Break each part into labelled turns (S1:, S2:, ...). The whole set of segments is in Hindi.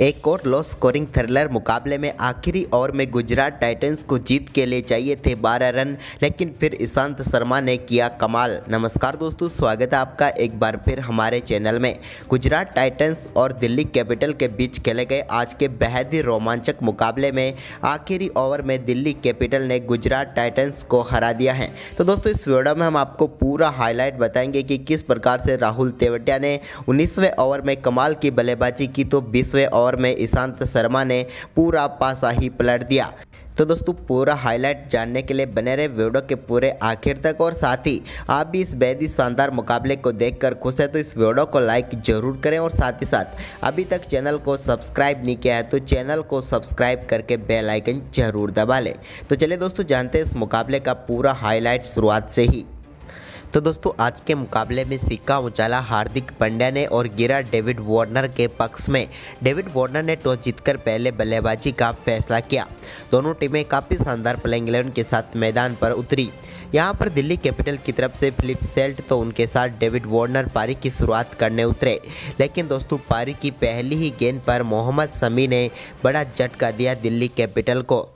S1: एक और लो स्कोरिंग थ्रिलर मुकाबले में आखिरी ओवर में गुजरात टाइटंस को जीत के लिए चाहिए थे 12 रन, लेकिन फिर ईशांत शर्मा ने किया कमाल। नमस्कार दोस्तों, स्वागत है आपका एक बार फिर हमारे चैनल में। गुजरात टाइटंस और दिल्ली कैपिटल के बीच खेले गए आज के बेहद ही रोमांचक मुकाबले में आखिरी ओवर में दिल्ली कैपिटल ने गुजरात टाइटंस को हरा दिया है। तो दोस्तों, इस वीडियो में हम आपको पूरा हाईलाइट बताएंगे कि किस प्रकार से राहुल तेवतिया ने 19वें ओवर में कमाल की बल्लेबाजी की तो 20वें ओवर में ईशांत शर्मा ने पूरा पासा ही पलट दिया। तो दोस्तों, पूरा हाईलाइट जानने के लिए बने रहे वीडियो के पूरे आखिर तक, और साथ ही आप भी इस बेहद ही शानदार मुकाबले को देखकर खुश है तो इस वीडियो को लाइक जरूर करें, और साथ ही साथ अभी तक चैनल को सब्सक्राइब नहीं किया है तो चैनल को सब्सक्राइब करके बेल आइकन जरूर दबा लें। तो चलिए दोस्तों, जानते हैं इस मुकाबले का पूरा हाईलाइट शुरुआत से ही। तो दोस्तों, आज के मुकाबले में सिक्का उछाला हार्दिक पांड्या ने और गिरा डेविड वार्नर के पक्ष में। डेविड वार्नर ने टॉस जीतकर पहले बल्लेबाजी का फैसला किया। दोनों टीमें काफ़ी शानदार प्लेइंग 11 के साथ मैदान पर उतरी। यहां पर दिल्ली कैपिटल की तरफ से फिलिप सेल्ट तो उनके साथ डेविड वार्नर पारी की शुरुआत करने उतरे, लेकिन दोस्तों पारी की पहली ही गेंद पर मोहम्मद शमी ने बड़ा झटका दिया दिल्ली कैपिटल को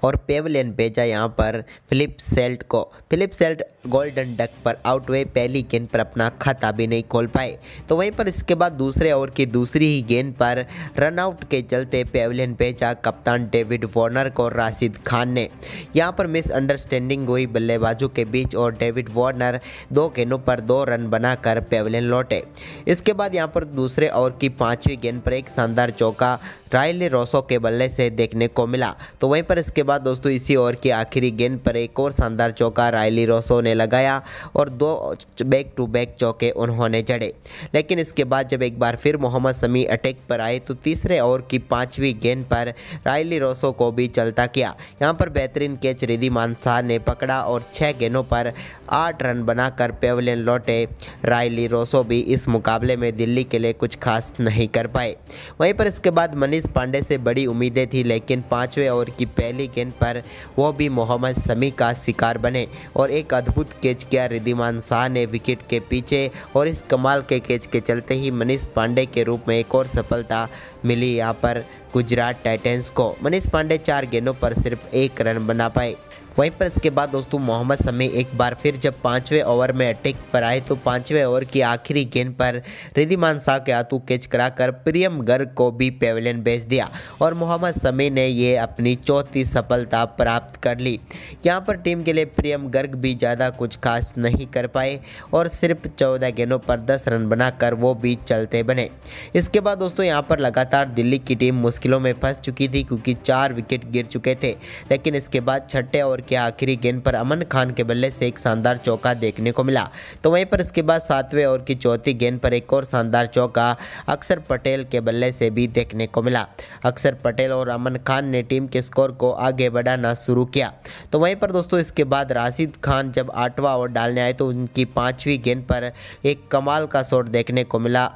S1: और पेवलियन भेजा यहां पर फिलिप सेल्ट को। फिलिप सेल्ट गोल्डन डक पर आउट हुए, पहली गेंद पर अपना खाता भी नहीं खोल पाए। तो वहीं पर इसके बाद दूसरे ओवर की दूसरी ही गेंद पर रनआउट के चलते पेवलियन भेजा कप्तान डेविड वार्नर को राशिद खान ने। यहां पर मिसअंडरस्टैंडिंग हुई बल्लेबाजों के बीच और डेविड वार्नर 2 गेंदों पर 2 रन बनाकर पेवलियन लौटे। इसके बाद यहां पर दूसरे ओवर की 5वीं गेंद पर एक शानदार चौका रायली रोसो के बल्ले से देखने को मिला। तो वहीं पर इसके बाद दोस्तों इसी ओवर की आखिरी गेंद पर एक और शानदार चौका रायली रोसो ने लगाया और 2 बैक टू बैक चौके उन्होंने जड़े। लेकिन इसके बाद जब एक बार फिर मोहम्मद शमी अटैक पर आए तो तीसरे ओवर की 5वीं गेंद पर रायली रोसो को भी चलता किया। यहां पर बेहतरीन कैच रिद्धिमान शाह ने पकड़ा और 6 गेंदों पर 8 रन बनाकर पेवलियन लौटे। रायली रोसो भी इस मुकाबले में दिल्ली के लिए कुछ खास नहीं कर पाए। वहीं पर इसके बाद मनीष पांडे से बड़ी उम्मीदें थी, लेकिन 5वें ओवर की पहली गेंद पर वो भी मोहम्मद शमी का शिकार बने और एक अद्भुत कैच किया रिद्धिमान शाह ने विकेट के पीछे, और इस कमाल के कैच के चलते ही मनीष पांडे के रूप में एक और सफलता मिली यहाँ पर गुजरात टाइटंस को। मनीष पांडे 4 गेंदों पर सिर्फ 1 रन बना पाए। वहीं पर इसके बाद दोस्तों मोहम्मद शमी एक बार फिर जब 5वें ओवर में अटैक पर आए तो 5वें ओवर की आखिरी गेंद पर रिद्धिमान शाह के हाथों कैच कराकर प्रियम गर्ग को भी पेवलियन भेज दिया और मोहम्मद शमी ने ये अपनी 4थी सफलता प्राप्त कर ली। यहां पर टीम के लिए प्रियम गर्ग भी ज़्यादा कुछ खास नहीं कर पाए और सिर्फ 14 गेंदों पर 10 रन बनाकर वो भी चलते बने। इसके बाद दोस्तों यहाँ पर लगातार दिल्ली की टीम मुश्किलों में फंस चुकी थी क्योंकि 4 विकेट गिर चुके थे। लेकिन इसके बाद 6ठे ओवर के आखिरी गेंद पर अमन खान के बल्ले से एक शानदार चौका देखने को मिला। तो वहीं पर इसके बाद 7वें ओवर की 4थी गेंद पर एक और शानदार चौका अक्षर पटेल के बल्ले से भी देखने को मिला। अक्षर पटेल और अमन खान ने टीम के स्कोर को आगे बढ़ाना शुरू किया। तो वहीं पर दोस्तों इसके बाद राशिद खान जब 8वां ओवर डालने आए तो उनकी 5वीं गेंद पर एक कमाल का शॉट देखने को मिला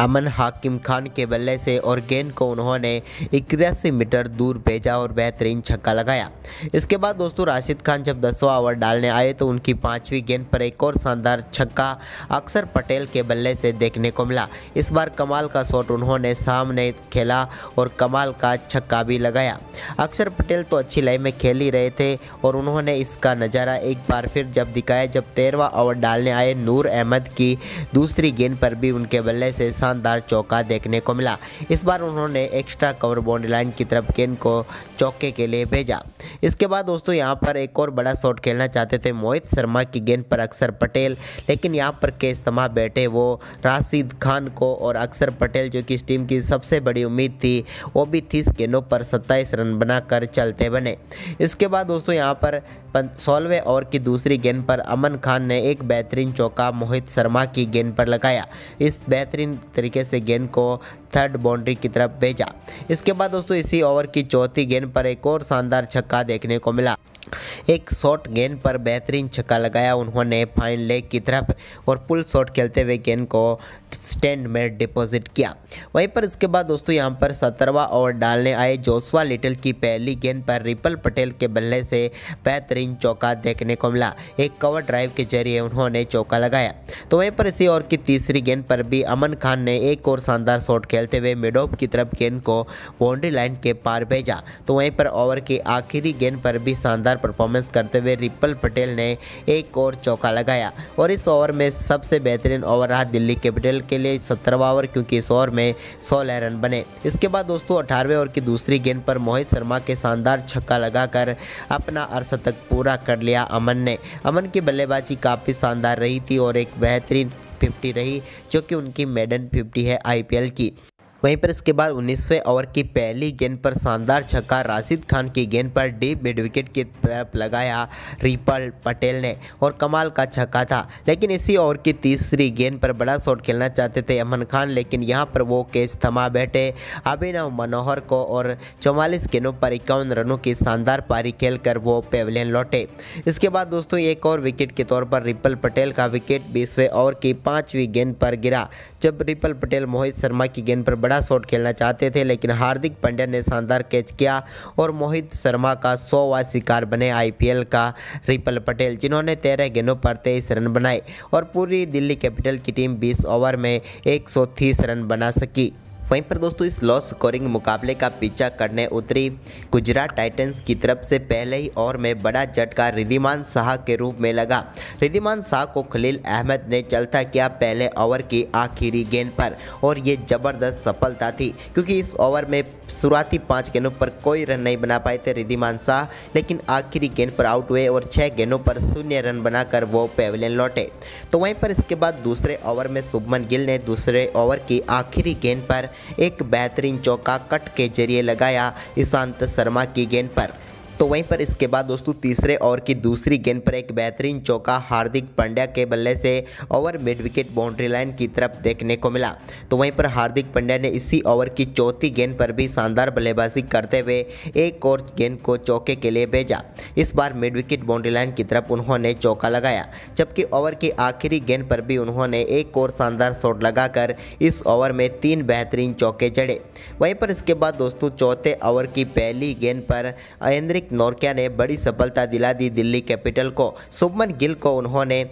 S1: अमन हाकिम खान के बल्ले से और गेंद को उन्होंने 81 मीटर दूर भेजा और बेहतरीन छक्का लगाया। इसके बाद दोस्तों राशिद खान जब 10वां ओवर डालने आए तो उनकी 5वीं गेंद पर एक और शानदार छक्का अक्षर पटेल के बल्ले से देखने को मिला। इस बार कमाल का शॉट उन्होंने सामने खेला और कमाल का छक्का भी लगाया। अक्षर पटेल तो अच्छी लाइन में खेल ही रहे थे और उन्होंने इसका नज़ारा एक बार फिर जब दिखाया जब 13वां ओवर डालने आए नूर अहमद की दूसरी गेंद पर भी उनके बल्ले से शानदार चौका देखने को मिला। इस बार उन्होंने एक्स्ट्रा कवर बाउंड्री लाइन की तरफ गेंद को चौके के लिए भेजा। इसके बाद दोस्तों यहां पर एक और बड़ा शॉट खेलना चाहते थे मोहित शर्मा की गेंद पर अक्षर पटेल, लेकिन यहां पर के इस्तेमाल बैठे वो राशिद खान को और अक्षर पटेल जो कि इस टीम की सबसे बड़ी उम्मीद थी वो भी 30 गेंदों पर 27 रन बनाकर चलते बने। इसके बाद दोस्तों यहां पर 16वें ओवर की दूसरी गेंद पर अमन खान ने एक बेहतरीन चौका मोहित शर्मा की गेंद पर लगाया। इस बेहतरीन तरीके से गेंद को 3rd बाउंड्री की तरफ भेजा। इसके बाद दोस्तों इसी ओवर की 4थी गेंद पर एक और शानदार छक्का देखने को मिला। एक शॉट गेंद पर बेहतरीन छक्का लगाया उन्होंने फाइन लेग की तरफ और पुल शॉट खेलते हुए गेंद को स्टैंड में डिपॉजिट किया। वहीं पर इसके बाद दोस्तों यहाँ पर 17वां ओवर डालने आए जोशुआ लिटल की पहली गेंद पर रिपल पटेल के बल्ले से बेहतरीन चौका देखने को मिला। एक कवर ड्राइव के जरिए उन्होंने चौका लगाया। तो वहीं पर इसी ओवर की तीसरी गेंद पर भी अमन खान ने एक और शानदार शॉट खेलते हुए मिड ऑफ की तरफ गेंद को बाउंड्री लाइन के पार भेजा। तो वहीं पर ओवर की आखिरी गेंद पर भी शानदार परफॉर्मेंस करते हुए रिपल पटेल ने एक और चौका लगाया और इस ओवर में सबसे बेहतरीन ओवर रहा दिल्ली कैपिटल के लिए 17वां ओवर, क्योंकि इस ओवर में 16 रन बने। इसके बाद दोस्तों 18वें ओवर की दूसरी गेंद पर मोहित शर्मा के शानदार छक्का लगाकर अपना अर्धशतक पूरा कर लिया अमन की बल्लेबाजी काफ़ी शानदार रही थी और एक बेहतरीन 50 रही, जो कि उनकी मेडन 50 है IPL की। वहीं पर इसके बाद 19वें ओवर की पहली गेंद पर शानदार छक्का राशिद खान की गेंद पर डीप मिड विकेट की तरफ लगाया रिपल पटेल ने और कमाल का छक्का था। लेकिन इसी ओवर की तीसरी गेंद पर बड़ा शॉट खेलना चाहते थे अमन खान, लेकिन यहां पर वो कैच थमा बैठे अभिनव मनोहर को और 44 गेंदों पर 51 रनों की शानदार पारी खेलकर वो पेविलियन लौटे। इसके बाद दोस्तों एक और विकेट के तौर पर रिपल पटेल का विकेट 20वें ओवर की 5वीं गेंद पर गिरा, जब रिपल पटेल मोहित शर्मा की गेंद पर बड़ा शॉट खेलना चाहते थे, लेकिन हार्दिक पांड्या ने शानदार कैच किया और मोहित शर्मा का 100वां शिकार बने IPL का रिपल पटेल, जिन्होंने 13 गेंदों पर 23 रन बनाए और पूरी दिल्ली कैपिटल की टीम 20 ओवर में 130 रन बना सकी। वहीं पर दोस्तों इस लो स्कोरिंग मुकाबले का पीछा करने उतरी गुजरात टाइटंस की तरफ से पहले ही ओवर में बड़ा झटका रिद्धिमान शाह के रूप में लगा। रिद्धिमान शाह को खलील अहमद ने चलता किया पहले ओवर की आखिरी गेंद पर और ये ज़बरदस्त सफलता थी, क्योंकि इस ओवर में शुरुआती 5 गेंदों पर कोई रन नहीं बना पाए थे रिद्धिमान शाह, लेकिन आखिरी गेंद पर आउट हुए और 6 गेंदों पर 0 रन बनाकर वो पेविलियन लौटे। तो वहीं पर इसके बाद दूसरे ओवर में शुभमन गिल ने दूसरे ओवर की आखिरी गेंद पर एक बेहतरीन चौका कट के जरिए लगाया ईशांत शर्मा की गेंद पर। तो वहीं पर इसके बाद दोस्तों तीसरे ओवर की दूसरी गेंद पर एक बेहतरीन चौका हार्दिक पांड्या के बल्ले से over mid wicket boundary line की तरफ देखने को मिला। तो वहीं पर हार्दिक पांड्या ने इसी ओवर की चौथी गेंद पर भी शानदार बल्लेबाजी करते हुए एक और गेंद को चौके के लिए भेजा। इस बार मिड विकेट बाउंड्री लाइन की तरफ उन्होंने चौका लगाया, जबकि ओवर की आखिरी गेंद पर भी उन्होंने एक और शानदार शॉट लगाकर इस ओवर में 3 बेहतरीन चौके जड़े। वहीं पर इसके बाद दोस्तों चौथे ओवर की पहली गेंद पर एंड्रिक नोरकिया ने बड़ी सफलता दिला दी दिल्ली कैपिटल को। शुभमन गिल को उन्होंने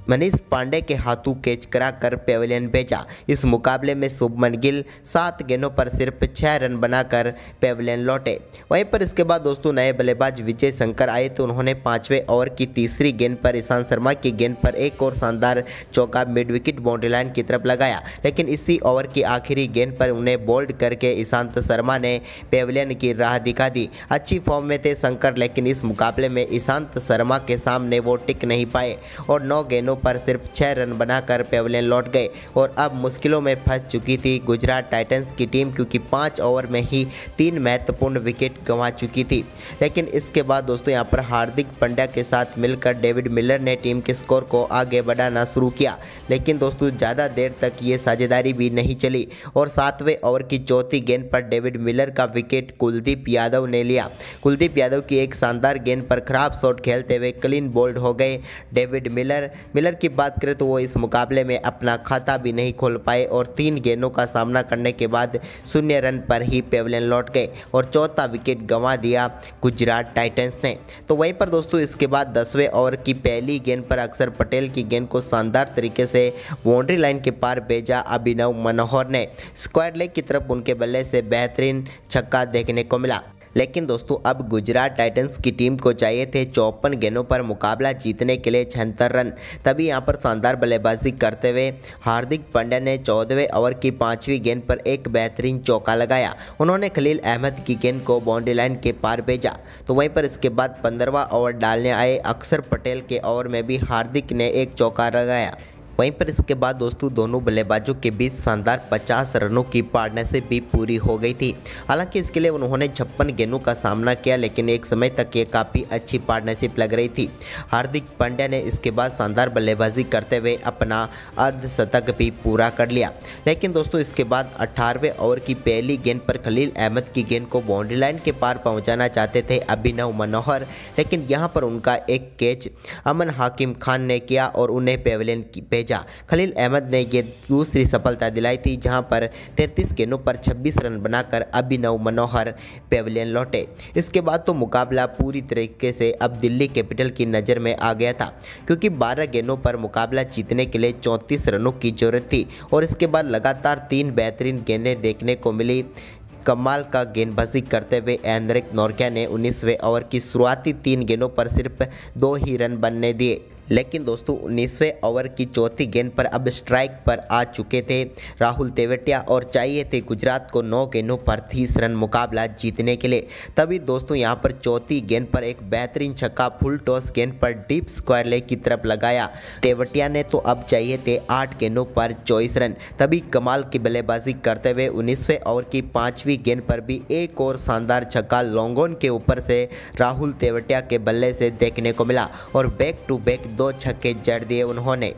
S1: मनीष पांडे के हाथों कैच कराकर पेविलियन भेजा। इस मुकाबले में शुभमन गिल 7 गेंदों पर सिर्फ 6 रन बनाकर पेविलियन लौटे। वहीं पर इसके बाद दोस्तों नए बल्लेबाज विजय शंकर आए, तो उन्होंने 5वें ओवर की तीसरी गेंद पर ईशांत शर्मा की गेंद पर एक और शानदार चौका मिड विकेट बाउंड्री लाइन की तरफ लगाया, लेकिन इसी ओवर की आखिरी गेंद पर उन्हें बोल्ड करके ईशांत शर्मा ने पेविलियन की राह दिखा दी। अच्छी फॉर्म में थे शंकर, लेकिन इस मुकाबले में ईशांत शर्मा के सामने वो टिक नहीं पाए और 9 गेंदों पर सिर्फ 6 रन बनाकर पेविलियन लौट गए और अब मुश्किलों में फंस चुकी थी गुजरात टाइटंस की टीम, क्योंकि 5 ओवर में ही 3 महत्वपूर्ण विकेट गंवा चुकी थी। लेकिन इसके बाद दोस्तों यहां पर हार्दिक पांड्या के साथ मिलकर डेविड मिलर ने टीम के स्कोर को आगे बढ़ाना शुरू किया, लेकिन दोस्तों ज़्यादा देर तक ये साझेदारी भी नहीं चली और 7वें ओवर की चौथी गेंद पर डेविड मिलर का विकेट कुलदीप यादव ने लिया। कुलदीप यादव की एक शानदार गेंद पर खराब शॉट खेलते हुए क्लीन बोल्ड हो गए डेविड मिलर की बात करें तो वो इस मुकाबले में अपना खाता भी नहीं खोल पाए और 3 गेंदों का सामना करने के बाद 0 रन पर ही पेविलियन लौट गए और चौथा विकेट गंवा दिया गुजरात टाइटंस ने। तो वहीं पर दोस्तों इसके बाद 10वें ओवर की पहली गेंद पर अक्षर पटेल की गेंद को शानदार तरीके से बाउंड्री लाइन के पार भेजा अभिनव मनोहर ने। स्क्वायर लेग की तरफ उनके बल्ले से बेहतरीन छक्का देखने को मिला। लेकिन दोस्तों अब गुजरात टाइटंस की टीम को चाहिए थे 54 गेंदों पर मुकाबला जीतने के लिए 76 रन। तभी यहां पर शानदार बल्लेबाजी करते हुए हार्दिक पांड्या ने 14वें ओवर की 5वीं गेंद पर एक बेहतरीन चौका लगाया। उन्होंने खलील अहमद की गेंद को बाउंड्री लाइन के पार भेजा। तो वहीं पर इसके बाद 15वां ओवर डालने आए अक्षर पटेल के ओवर में भी हार्दिक ने एक चौका लगाया। वहीं पर इसके बाद दोस्तों दोनों बल्लेबाजों के बीच शानदार 50 रनों की पार्टनरशिप भी पूरी हो गई थी। हालांकि इसके लिए उन्होंने 56 गेंदों का सामना किया, लेकिन एक समय तक ये काफ़ी अच्छी पार्टनरशिप लग रही थी। हार्दिक पांड्या ने इसके बाद शानदार बल्लेबाजी करते हुए अपना अर्धशतक भी पूरा कर लिया। लेकिन दोस्तों इसके बाद 18वें ओवर की पहली गेंद पर खलील अहमद की गेंद को बाउंड्री लाइन के पार पहुँचाना चाहते थे अभिनव मनोहर, लेकिन यहाँ पर उनका एक कैच अमन हाकिम खान ने किया और उन्हें पेविलियन भेजा। भेजा। खलील अहमद ने ये दूसरी सफलता दिलाई थी, जहां पर 33 गेंदों पर 26 रन बनाकर अभिनव मनोहर पेविलियन लौटे। इसके बाद तो मुकाबला पूरी तरीके से अब दिल्ली कैपिटल की नज़र में आ गया था, क्योंकि 12 गेंदों पर मुकाबला जीतने के लिए 34 रनों की जरूरत थी और इसके बाद लगातार 3 बेहतरीन गेंदें देखने को मिली। कमाल का गेंदबाजी करते हुए एंड्रिक नोर्किया ने 19वें ओवर की शुरुआती 3 गेंदों पर सिर्फ 2 ही रन बनने दिए, लेकिन दोस्तों 19वें ओवर की चौथी गेंद पर अब स्ट्राइक पर आ चुके थे राहुल तेवतिया और चाहिए थे गुजरात को 9 गेंदों पर 30 रन मुकाबला जीतने के लिए। तभी दोस्तों यहां पर चौथी गेंद पर एक बेहतरीन छक्का फुल टॉस गेंद पर डीप स्क्वायर लेग की तरफ लगाया तेवतिया ने, तो अब चाहिए थे 8 गेंदों पर 24 रन। तभी कमाल की बल्लेबाजी करते हुए 19वें ओवर की 5वीं गेंद पर भी एक और शानदार छक्का लॉन्गॉन के ऊपर से राहुल तेवतिया के बल्ले से देखने को मिला और बैक टू बैक 2 छक्के जड़ दिए उन्होंने।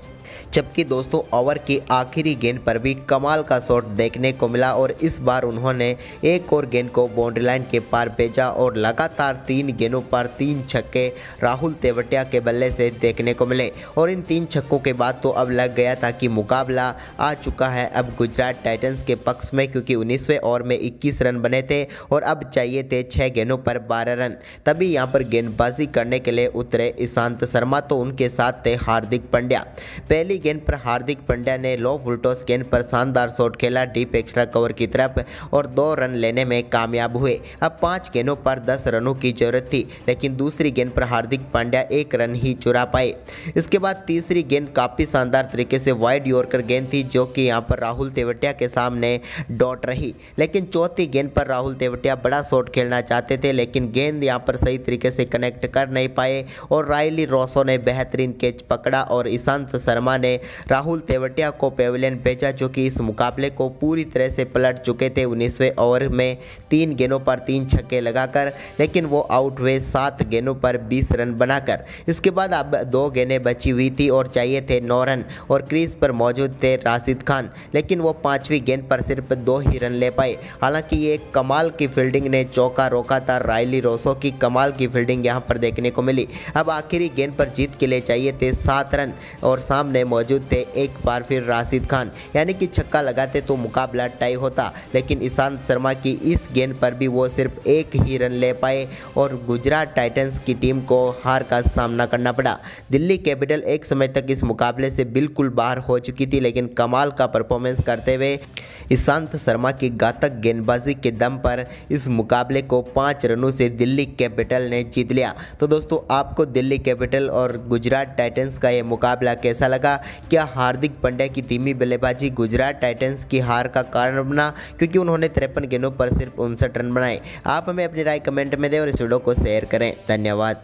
S1: जबकि दोस्तों ओवर की आखिरी गेंद पर भी कमाल का शॉट देखने को मिला और इस बार उन्होंने एक और गेंद को बाउंड्री लाइन के पार भेजा और लगातार 3 गेंदों पर 3 छक्के राहुल तेवतिया के बल्ले से देखने को मिले। और इन 3 छक्कों के बाद तो अब लग गया था कि मुकाबला आ चुका है अब गुजरात टाइटंस के पक्ष में, क्योंकि 19वें ओवर में 21 रन बने थे और अब चाहिए थे 6 गेंदों पर 12 रन। तभी यहाँ पर गेंदबाजी करने के लिए उतरे ईशांत शर्मा, तो उनके साथ थे हार्दिक पांड्या। पहली गेंद पर हार्दिक पांड्या ने लो फुल टॉस गेंद पर शानदार शॉट खेला डीप एक्स्ट्रा कवर की तरफ और 2 रन लेने में कामयाब हुए। अब 5 गेंदों पर 10 रनों की जरूरत थी, लेकिन दूसरी गेंद पर हार्दिक पांड्या 1 रन ही चुरा पाए। इसके बाद तीसरी गेंद काफ़ी शानदार तरीके से वाइड यॉर्कर गेंद थी, जो कि यहाँ पर राहुल तेवतिया के सामने डॉट रही। लेकिन चौथी गेंद पर राहुल तेवतिया बड़ा शॉट खेलना चाहते थे, लेकिन गेंद यहाँ पर सही तरीके से कनेक्ट कर नहीं पाए और रायली रोसो ने बेहतरीन कैच पकड़ा और ईशांत शर्मा ने राहुल तेवतिया को पेविलियन भेजा, जो कि इस मुकाबले को पूरी तरह से पलट चुके थे 19वें ओवर में 3 गेंदों पर 3 छक्के लगाकर, लेकिन वो आउट हुए 7 गेंदों पर 20 रन बनाकर। इसके बाद अब 2 गेंदें बची हुई थी और चाहिए थे 9 रन और क्रीज पर मौजूद थे राशिद खान, लेकिन वो 5वीं गेंद पर सिर्फ 2 ही रन ले पाए। हालांकि ये कमाल की फील्डिंग ने चौका रोका था, रायली रोसो की कमाल की फील्डिंग यहाँ पर देखने को मिली। अब आखिरी गेंद पर जीत के लिए चाहिए थे 7 रन और सामने मौजूद थे एक बार फिर राशिद खान, यानी कि छक्का लगाते तो मुकाबला टाई होता, लेकिन ईशांत शर्मा की इस गेंद पर भी वो सिर्फ 1 ही रन ले पाए और गुजरात टाइटंस की टीम को हार का सामना करना पड़ा। दिल्ली कैपिटल एक समय तक इस मुकाबले से बिल्कुल बाहर हो चुकी थी, लेकिन कमाल का परफॉर्मेंस करते हुए ईशांत शर्मा की घातक गेंदबाजी के दम पर इस मुकाबले को 5 रनों से दिल्ली कैपिटल ने जीत लिया। तो दोस्तों आपको दिल्ली कैपिटल और गुजरात टाइटंस का ये मुकाबला कैसा लगा? क्या हार्दिक पांड्या की धीमी बल्लेबाजी गुजरात टाइटंस की हार का कारण बना, क्योंकि उन्होंने 53 गेंदों पर सिर्फ 59 रन बनाए? आप हमें अपनी राय कमेंट में दें और इस वीडियो को शेयर करें। धन्यवाद।